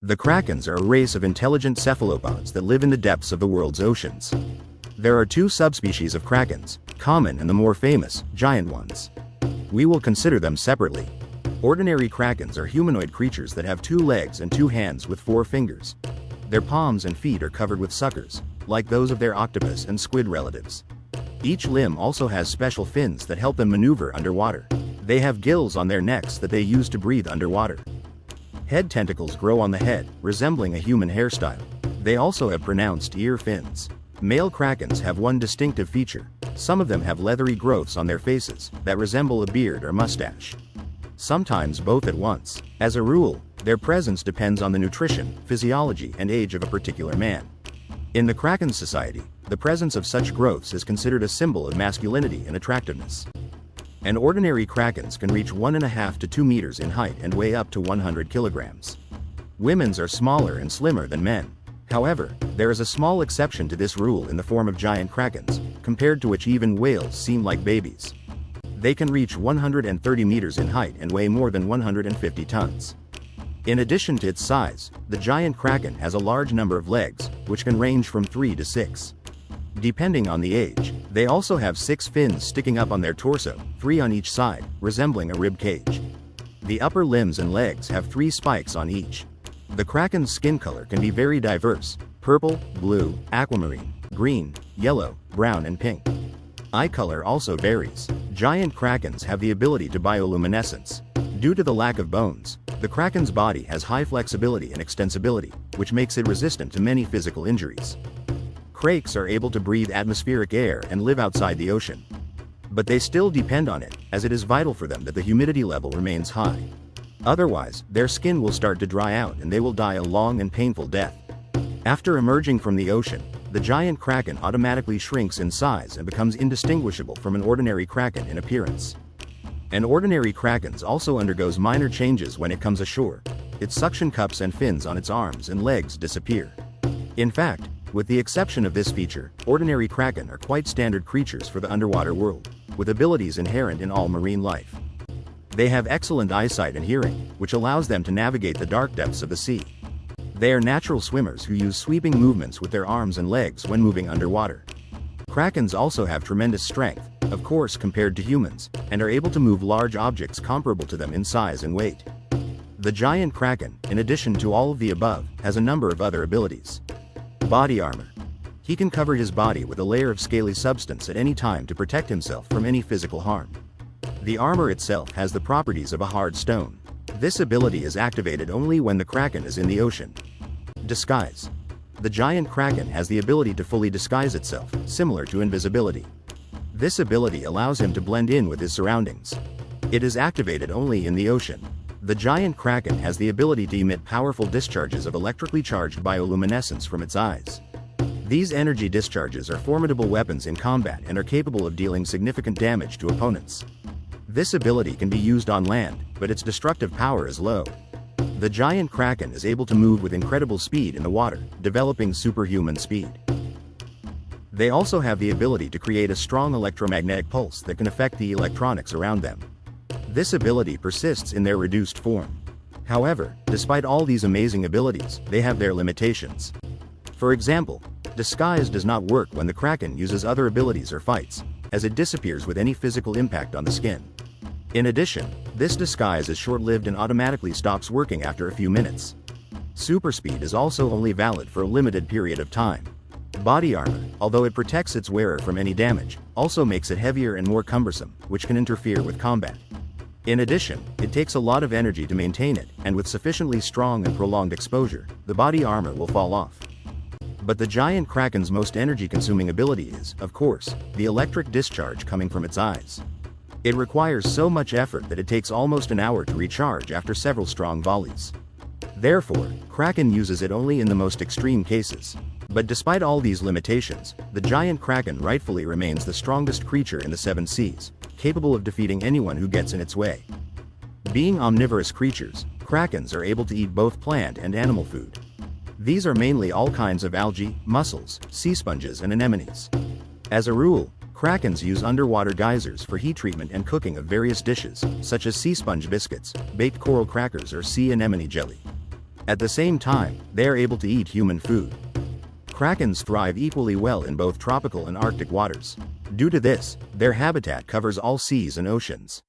The krakens are a race of intelligent cephalopods that live in the depths of the world's oceans. There are two subspecies of krakens, common and the more famous, giant ones. We will consider them separately. Ordinary krakens are humanoid creatures that have 2 legs and 2 hands with 4 fingers. Their palms and feet are covered with suckers, like those of their octopus and squid relatives. Each limb also has special fins that help them maneuver underwater. They have gills on their necks that they use to breathe underwater. Head tentacles grow on the head, resembling a human hairstyle. They also have pronounced ear fins. Male krakens have one distinctive feature. Some of them have leathery growths on their faces that resemble a beard or mustache. Sometimes both at once. As a rule, their presence depends on the nutrition, physiology, and age of a particular man. In the kraken society, the presence of such growths is considered a symbol of masculinity and attractiveness. An ordinary krakens can reach 1.5 to 2 meters in height and weigh up to 100 kilograms. Women's are smaller and slimmer than men. However, there is a small exception to this rule in the form of giant krakens, compared to which even whales seem like babies. They can reach 130 meters in height and weigh more than 150 tons. In addition to its size, the giant kraken has a large number of legs, which can range from 3 to 6. Depending on the age, they also have 6 fins sticking up on their torso, 3 on each side, resembling a rib cage. The upper limbs and legs have 3 spikes on each. The kraken's skin color can be very diverse: purple, blue, aquamarine, green, yellow, brown, and pink. Eye color also varies. Giant krakens have the ability to bioluminescence. Due to the lack of bones, the kraken's body has high flexibility and extensibility, which makes it resistant to many physical injuries. Krakens are able to breathe atmospheric air and live outside the ocean. But they still depend on it, as it is vital for them that the humidity level remains high. Otherwise, their skin will start to dry out and they will die a long and painful death. After emerging from the ocean, the giant kraken automatically shrinks in size and becomes indistinguishable from an ordinary kraken in appearance. An ordinary kraken also undergoes minor changes when it comes ashore. Its suction cups and fins on its arms and legs disappear. In fact, with the exception of this feature, ordinary kraken are quite standard creatures for the underwater world, with abilities inherent in all marine life. They have excellent eyesight and hearing, which allows them to navigate the dark depths of the sea. They are natural swimmers who use sweeping movements with their arms and legs when moving underwater. Krakens also have tremendous strength, of course compared to humans, and are able to move large objects comparable to them in size and weight. The giant kraken, in addition to all of the above, has a number of other abilities. Body armor. He can cover his body with a layer of scaly substance at any time to protect himself from any physical harm. The armor itself has the properties of a hard stone. This ability is activated only when the kraken is in the ocean. Disguise. The giant kraken has the ability to fully disguise itself, similar to invisibility. This ability allows him to blend in with his surroundings. It is activated only in the ocean. The giant kraken has the ability to emit powerful discharges of electrically charged bioluminescence from its eyes. These energy discharges are formidable weapons in combat and are capable of dealing significant damage to opponents. This ability can be used on land, but its destructive power is low. The giant kraken is able to move with incredible speed in the water, developing superhuman speed. They also have the ability to create a strong electromagnetic pulse that can affect the electronics around them. This ability persists in their reduced form. However, despite all these amazing abilities, they have their limitations. For example, disguise does not work when the kraken uses other abilities or fights, as it disappears with any physical impact on the skin. In addition, this disguise is short-lived and automatically stops working after a few minutes. Super speed is also only valid for a limited period of time. Body armor, although it protects its wearer from any damage, also makes it heavier and more cumbersome, which can interfere with combat. In addition, it takes a lot of energy to maintain it, and with sufficiently strong and prolonged exposure, the body armor will fall off. But the giant kraken's most energy-consuming ability is, of course, the electric discharge coming from its eyes. It requires so much effort that it takes almost an hour to recharge after several strong volleys. Therefore, kraken uses it only in the most extreme cases. But despite all these limitations, the giant kraken rightfully remains the strongest creature in the 7 seas, capable of defeating anyone who gets in its way. Being omnivorous creatures, krakens are able to eat both plant and animal food. These are mainly all kinds of algae, mussels, sea sponges, and anemones. As a rule, krakens use underwater geysers for heat treatment and cooking of various dishes, such as sea sponge biscuits, baked coral crackers, or sea anemone jelly. At the same time, they are able to eat human food. Krakens thrive equally well in both tropical and Arctic waters. Due to this, their habitat covers all seas and oceans.